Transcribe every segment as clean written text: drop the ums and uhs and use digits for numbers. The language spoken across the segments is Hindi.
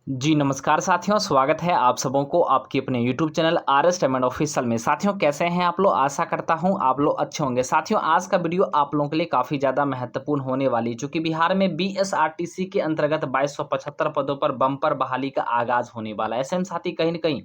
जी नमस्कार साथियों, स्वागत है आप सबों को आपके अपने YouTube channel R S diamond official में। साथियों कैसे हैं आप लोग? आशा करता हूं आप लोग अच्छे होंगे। साथियों आज का वीडियो आप लोगों के लिए काफ़ी ज़्यादा महत्वपूर्ण होने वाली है, चूँकि बिहार में बीएसआरटीसी के अंतर्गत 2275 पदों पर बम्पर बहाली का आगाज़ होने वाला है। ऐसे में साथी कहीं न कहीं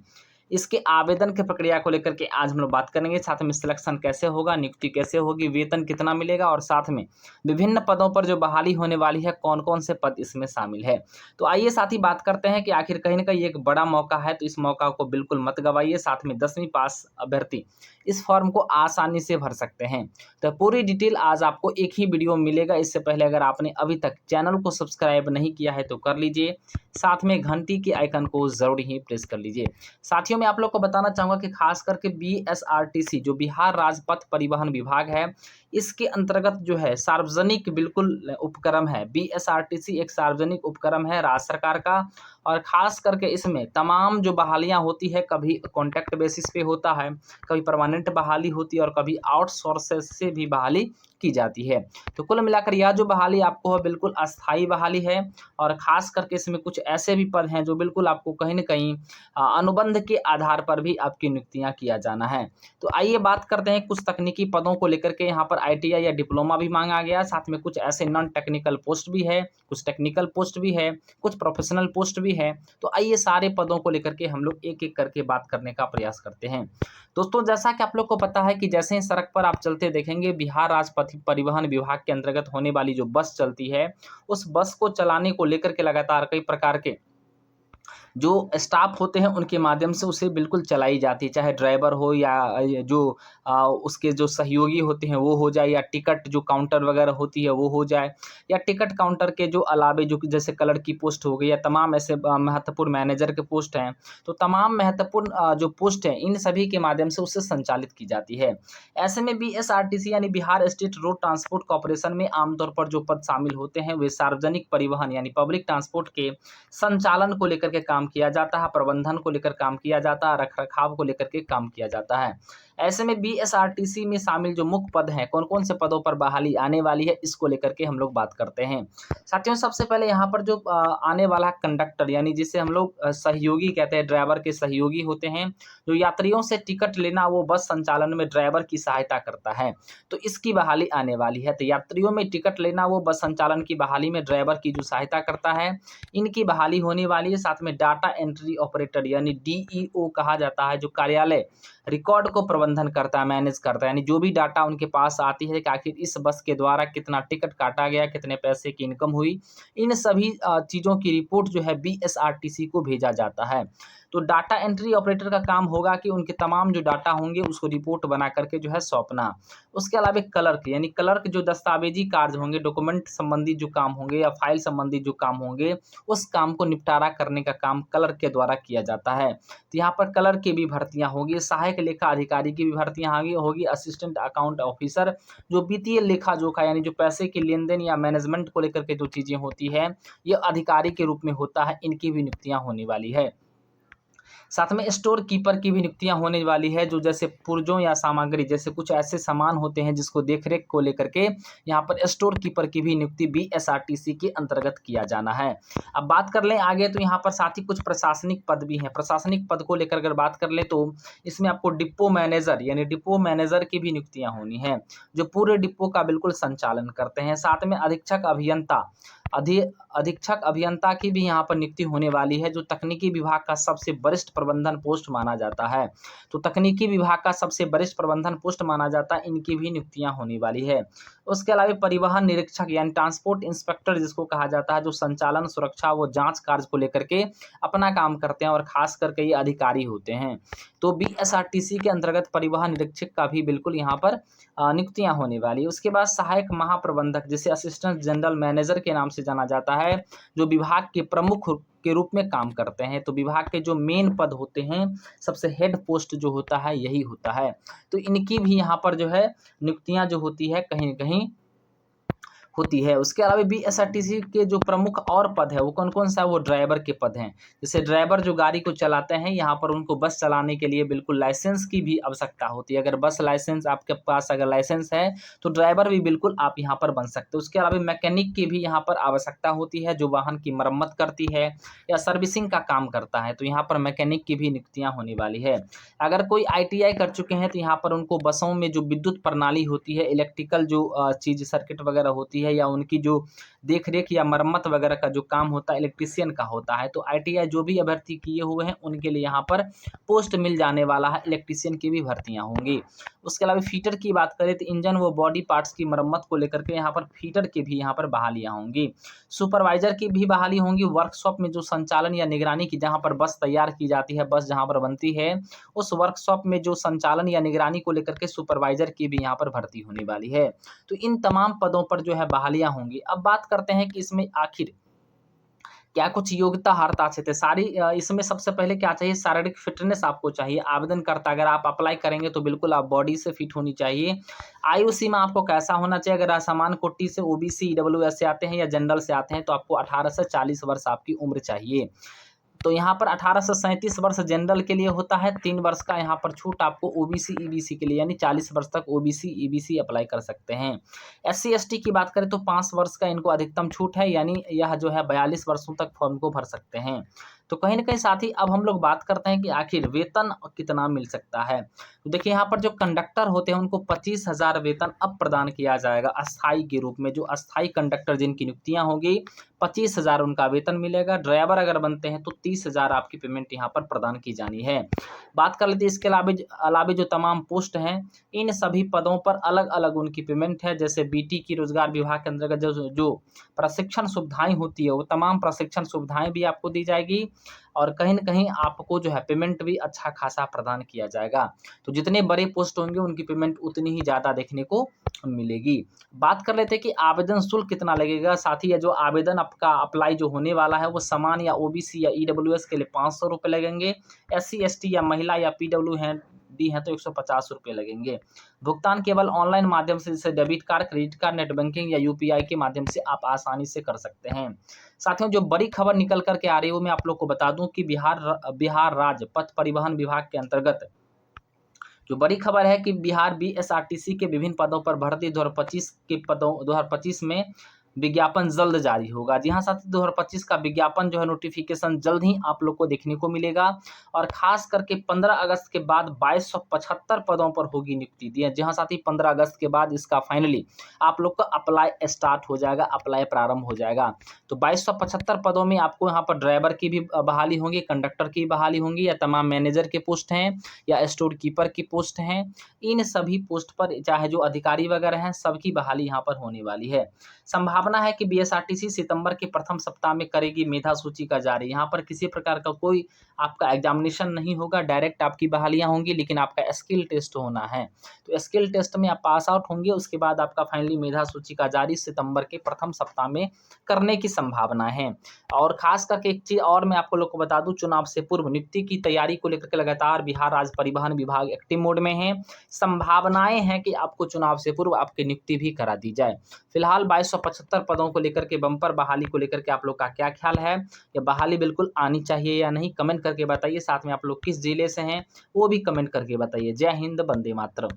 इसके आवेदन की प्रक्रिया को लेकर के आज हम लोग बात करेंगे। साथ में सिलेक्शन कैसे होगा, नियुक्ति कैसे होगी, वेतन कितना मिलेगा और साथ में विभिन्न पदों पर जो बहाली होने वाली है, कौन-कौन से पद इसमें शामिल है। तो आइए साथ ही बात करते हैं कि आखिर कहीं न कहीं एक बड़ा मौका है, तो इस मौका को बिल्कुल मत गँवाइए। साथ में 10वीं पास अभ्यर्थी इस फॉर्म को आसानी से भर सकते हैं। तो पूरी डिटेल आज आपको एक ही वीडियो में मिलेगा। इससे पहले अगर आपने अभी तक चैनल को सब्सक्राइब नहीं किया है तो कर लीजिए। साथ में घंटी के आइकन को ज़रूर ही प्रेस कर लीजिए। साथियों मैं आप लोग को बताना चाहूँगा कि खास करके बीएसआरटीसी जो बिहार राज्य पथ परिवहन विभाग है, इसके अंतर्गत जो है सार्वजनिक बिल्कुल उपक्रम है। बीएसआरटीसी एक सार्वजनिक उपक्रम है राज्य सरकार का, और ख़ास करके इसमें तमाम जो बहालियाँ होती है, कभी कॉन्ट्रैक्ट बेसिस पे होता है, कभी परमानेंट बहाली होती है और कभी आउटसोर्सेस से भी बहाली की जाती है। तो कुल मिलाकर यह जो बहाली आपको है बिल्कुल अस्थायी बहाली है, और ख़ास करके इसमें कुछ ऐसे भी पद हैं जो बिल्कुल आपको कहीं न कहीं अनुबंध के आधार पर भी आपकी नियुक्तियाँ किया जाना है। तो आइए बात करते हैं कुछ तकनीकी पदों को लेकर के। यहाँ पर आईटीआई या डिप्लोमा भी मांगा गया, साथ में कुछ ऐसे नॉन टेक्निकल पोस्ट भी है, कुछ टेक्निकल पोस्ट भी है, कुछ प्रोफेशनल पोस्ट भी है। तो आइए सारे पदों को लेकर के हम लोग एक-एक करके बात करने का प्रयास करते हैं। दोस्तों जैसा कि आप लोग को पता है कि जैसे ही सड़क पर आप चलते देखेंगे, बिहार राज्य पथ परिवहन विभाग के अंतर्गत होने वाली जो बस चलती है, उस बस को चलाने को लेकर के लगातार कई प्रकार के जो स्टाफ होते हैं उनके माध्यम से उसे बिल्कुल चलाई जाती है, चाहे ड्राइवर हो या जो उसके जो सहयोगी होते हैं वो हो जाए, या टिकट जो काउंटर वगैरह होती है वो हो जाए, या टिकट काउंटर के जो अलावे जो कि जैसे कलर की पोस्ट हो गई, या तमाम ऐसे महत्वपूर्ण मैनेजर के पोस्ट हैं। तो तमाम महत्वपूर्ण जो पोस्ट हैं इन सभी के माध्यम से उससे संचालित की जाती है। ऐसे में बीएसआरटीसी यानी Bihar state road transport corporation में आमतौर पर जो पद शामिल होते हैं वे सार्वजनिक परिवहन यानी पब्लिक ट्रांसपोर्ट के संचालन को लेकर के काम किया जाता है, प्रबंधन को लेकर काम किया जाता है, रख-रखाव को लेकर के काम किया जाता है। ऐसे में बीएसआरटीसी में शामिल जो मुख्य पद हैं, कौन-कौन से पदों पर बहाली आने वाली है, इसको लेकर के हम लोग बात करते हैं। साथियों सबसे पहले यहाँ पर जो आने वाला कंडक्टर यानी जिसे हम लोग सहयोगी कहते हैं, ड्राइवर के सहयोगी होते हैं, जो यात्रियों से टिकट लेना वो बस संचालन में ड्राइवर की सहायता करता है, तो इसकी बहाली आने वाली है। तो यात्रियों में टिकट लेना वो बस संचालन की बहाली में ड्राइवर की जो सहायता करता है, इनकी बहाली होने वाली है। साथ में डाटा एंट्री ऑपरेटर यानी डीईओ कहा जाता है, जो कार्यालय रिकॉर्ड को प्रबंधन करता है, मैनेज करता है, यानी जो भी डाटा उनके पास आती है कि आखिर इस बस के द्वारा कितना टिकट काटा गया, कितने पैसे की इनकम हुई, इन सभी चीज़ों की रिपोर्ट जो है बीएसआरटीसी को भेजा जाता है। तो डाटा एंट्री ऑपरेटर का काम होगा कि उनके तमाम जो डाटा होंगे उसको रिपोर्ट बना करके जो है सौंपना। उसके अलावा क्लर्क यानी क्लर्क जो दस्तावेजी कार्य होंगे, डॉक्यूमेंट संबंधी जो काम होंगे या फाइल संबंधी जो काम होंगे, उस काम को निपटारा करने का काम क्लर्क के द्वारा किया जाता है। तो यहाँ पर क्लर्क की भी भर्तियाँ होंगी, सहायक लेखा अधिकारी की भी भर्तियाँ होगी, असिस्टेंट अकाउंट ऑफिसर जो वित्तीय लेखा जोखा यानी जो पैसे की लेन-देन या मैनेजमेंट को लेकर के जो चीज़ें होती हैं, ये अधिकारी के रूप में होता है, इनकी भी नियुक्तियाँ होने वाली है। साथ में स्टोर कीपर की भी नियुक्तियाँ होने वाली है, जो जैसे पुर्जों या सामग्री जैसे कुछ ऐसे सामान होते हैं जिसको देख-रेख को लेकर के यहाँ पर स्टोर कीपर की भी नियुक्ति बीएसआरटीसी के अंतर्गत किया जाना है। अब बात कर लें आगे तो यहाँ पर साथ ही कुछ प्रशासनिक पद भी हैं। प्रशासनिक पद को लेकर अगर बात कर लें तो इसमें आपको डिपो मैनेजर यानी डिपो मैनेजर की भी नियुक्तियाँ होनी हैं, जो पूरे डिपो का बिल्कुल संचालन करते हैं। साथ में अधीक्षक अभियंता अधीक्षक अभियंता की भी यहाँ पर नियुक्ति होने वाली है, जो तकनीकी विभाग का सबसे वरिष्ठ प्रबंधन पोस्ट माना जाता है। तो तकनीकी विभाग का सबसे वरिष्ठ प्रबंधन पोस्ट माना जाता है, इनकी भी नियुक्तियाँ होने वाली है। उसके अलावा परिवहन निरीक्षक यानी ट्रांसपोर्ट इंस्पेक्टर जिसको कहा जाता है, जो संचालन, सुरक्षा व जाँच कार्य को लेकर के अपना काम करते हैं और खास करके ये अधिकारी होते हैं। तो बीएसआरटीसी के अंतर्गत परिवहन निरीक्षक का भी बिल्कुल यहाँ पर नियुक्तियाँ होने वाली है। उसके बाद सहायक महाप्रबंधक जिसे असिस्टेंट जनरल मैनेजर के नाम से जाना जाता है, जो विभाग के प्रमुख के रूप में काम करते हैं। तो विभाग के जो मेन पद होते हैं, सबसे हेड पोस्ट जो होता है यही होता है। तो इनकी भी यहाँ पर जो है नियुक्तियाँ जो होती है कहीं न कहीं होती है। उसके अलावा बीएसआरटीसी के जो प्रमुख और पद है वो कौन-कौन सा है, वो ड्राइवर के पद हैं। जैसे ड्राइवर जो गाड़ी को चलाते हैं, यहाँ पर उनको बस चलाने के लिए बिल्कुल लाइसेंस की भी आवश्यकता होती है। अगर बस लाइसेंस आपके पास अगर लाइसेंस है, तो ड्राइवर भी बिल्कुल आप यहाँ पर बन सकते हो। उसके अलावा मैकेनिक की भी यहाँ पर आवश्यकता होती है, जो वाहन की मरम्मत करती है या सर्विसिंग का काम करता है, तो यहाँ पर मैकेनिक की भी नियुक्तियाँ होने वाली है। अगर कोई आईटीआई कर चुके हैं, तो यहाँ पर उनको बसों में जो विद्युत प्रणाली होती है, इलेक्ट्रिकल जो चीज़ सर्किट वगैरह होती है, या उनकी जो देख-रेख या मरम्मत वगैरह का जो काम होता है, इलेक्ट्रीशियन का होता है। तो आईटीआई जो भी अभ्यर्थी किए हुए हैं, उनके लिए यहाँ पर पोस्ट मिल जाने वाला है, इलेक्ट्रीशियन की भी भर्तियाँ होंगी। उसके अलावा फीटर की बात करें, तो इंजन व बॉडी पार्ट्स की मरम्मत को लेकर के यहाँ पर फीटर की भी यहाँ पर बहालियाँ होंगी। सुपरवाइज़र की भी बहाली होंगी। वर्कशॉप में जो संचालन या निगरानी की, जहाँ पर बस तैयार की जाती है, बस जहाँ पर बनती है, उस वर्कशॉप में जो संचालन या निगरानी को लेकर के सुपरवाइज़र की भी यहाँ पर भर्ती होने वाली है। तो इन तमाम पदों पर जो है बहालियाँ होंगी। अब बात करते हैं कि इसमें आखिर क्या कुछ योग्यता अर्हता चाहिए? इसमें सबसे पहले क्या चाहिए, शारीरिक फिटनेस आपको चाहिए। आवेदनकर्ता अगर आप अप्लाई करेंगे, तो बिल्कुल आप बॉडी से फिट होनी चाहिए। आयु सीमा आपको कैसा होना चाहिए? अगर असमान कोटि से ओबीसी, ईडब्ल्यूएस से आते हैं या जनरल से आते हैं, तो आपको 18 से 40 वर्ष आपकी उम्र चाहिए। तो यहाँ पर 18 से 37 वर्ष जनरल के लिए होता है, 3 वर्ष का यहाँ पर छूट आपको ओबीसी, ईबीसी के लिए, यानी 40 वर्ष तक ओबीसी, ईबीसी अप्लाई कर सकते हैं। एससी, एसटी की बात करें, तो 5 वर्ष का इनको अधिकतम छूट है, यानी यह जो है 42 वर्षों तक फॉर्म को भर सकते हैं। तो कहीं न कहीं साथी, अब हम लोग बात करते हैं कि आखिर वेतन कितना मिल सकता है। तो देखिए, यहाँ पर जो कंडक्टर होते हैं, उनको 25,000 वेतन अब प्रदान किया जाएगा अस्थायी के रूप में। जो अस्थायी कंडक्टर जिनकी नियुक्तियाँ होंगी, 25,000 उनका वेतन मिलेगा। ड्राइवर अगर बनते हैं, तो 30,000 आपकी पेमेंट यहाँ पर प्रदान की जानी है। बात कर लेते हैं इसके अलावा जो तमाम पोस्ट हैं, इन सभी पदों पर अलग-अलग उनकी पेमेंट है। जैसे बीटी की रोजगार विभाग के अंतर्गत जो प्रशिक्षण सुविधाएँ होती है, वो तमाम प्रशिक्षण सुविधाएँ भी आपको दी जाएगी, और कहीं न कहीं आपको जो है पेमेंट भी अच्छा खासा प्रदान किया जाएगा। तो जितने बड़े पोस्ट होंगे, उनकी पेमेंट उतनी ही ज़्यादा देखने को मिलेगी। बात कर लेते हैं कि आवेदन शुल्क कितना लगेगा। साथ ही ये जो आवेदन आपका अप्लाई जो होने वाला है, वो समान या ओबीसी या ईडब्ल्यूएस के लिए 500 रुपये लगेंगे। एससी, एसटी या महिला या पीडब्ल्यू हैं तो 150 रुपये लगेंगे। भुगतान केवल ऑनलाइन माध्यम से, जैसे debit card, credit card, net banking या यूपीआई के माध्यम से आप आसानी से कर सकते हैं। साथियों, जो बड़ी खबर निकल कर के आ रही है, वो मैं आप लोग को बता दूं कि बिहार राज्य पथ परिवहन विभाग के अंतर्गत जो बड़ी खबर है कि बिहार बीएसआरटीसी के विभिन्न पदों पर भर्ती 2025 में विज्ञापन जल्द जारी होगा। जी हाँ साथियों, 2025 का विज्ञापन जो है, नोटिफिकेशन जल्द ही आप लोग को देखने को मिलेगा, और खास करके 15 अगस्त के बाद 2275 पदों पर होगी नियुक्ति। जी हाँ साथी, 15 अगस्त के बाद इसका फाइनली आप लोग का अप्लाई स्टार्ट हो जाएगा, अप्लाई प्रारंभ हो जाएगा। तो 2275 पदों में आपको यहाँ पर ड्राइवर की भी बहाली होंगी, कंडक्टर की बहाली होंगी, या तमाम मैनेजर के पोस्ट हैं, या स्टोर कीपर की पोस्ट हैं। इन सभी पोस्ट पर चाहे जो अधिकारी वगैरह हैं, सबकी बहाली यहाँ पर होने वाली है। संभावना है कि बीएसआरटीसी सितंबर के प्रथम सप्ताह में करेगी मेधा सूची का जारी। यहाँ पर किसी प्रकार का कोई आपका एग्जामिनेशन नहीं होगा, डायरेक्ट आपकी बहालियाँ होंगी, लेकिन आपका स्किल टेस्ट होना है। तो स्किल टेस्ट में आप पास आउट होंगे, उसके बाद आपका फाइनली मेधा सूची का जारी सितंबर के प्रथम सप्ताह में करने की संभावना है। और खास करके एक चीज़ और मैं आपको लोग को बता दूं, चुनाव से पूर्व नियुक्ति की तैयारी को लेकर के लगातार बिहार राज्य परिवहन विभाग एक्टिव मोड में है। संभावनाएं हैं कि आपको चुनाव से पूर्व आपकी नियुक्ति भी करा दी जाए। फिलहाल 2275 पदों को लेकर के, बम्पर बहाली को लेकर के आप लोग का क्या ख्याल है? ये बहाली बिल्कुल आनी चाहिए या नहीं? कमेंट करके बताइए। साथ में आप लोग किस जिले से हैं, वो भी कमेंट करके बताइए। जय हिंद, वंदे मातरम।